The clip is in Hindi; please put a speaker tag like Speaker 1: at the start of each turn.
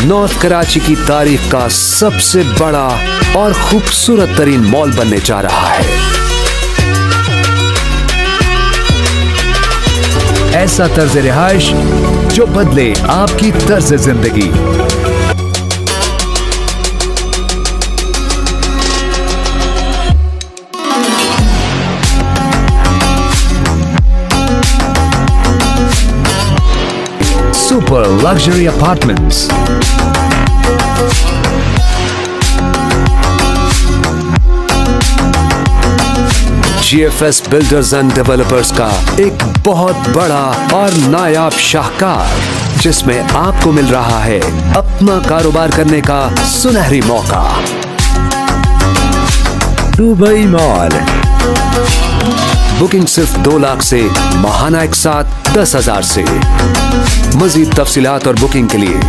Speaker 1: नॉर्थ कराची की तारीख का सबसे बड़ा और खूबसूरत तरीन मॉल बनने जा रहा है। ऐसा तर्ज रिहाइश जो बदले आपकी तर्ज जिंदगी। Super luxury apartments, GFS Builders and Developers का एक बहुत बड़ा और नायाब शाहकार, जिसमें आपको मिल रहा है अपना कारोबार करने का सुनहरी मौका। Dubai mall. बुकिंग सिर्फ 2 लाख से, माहाना एक साथ 10,000 से। मजीद तफसीलात और बुकिंग के लिए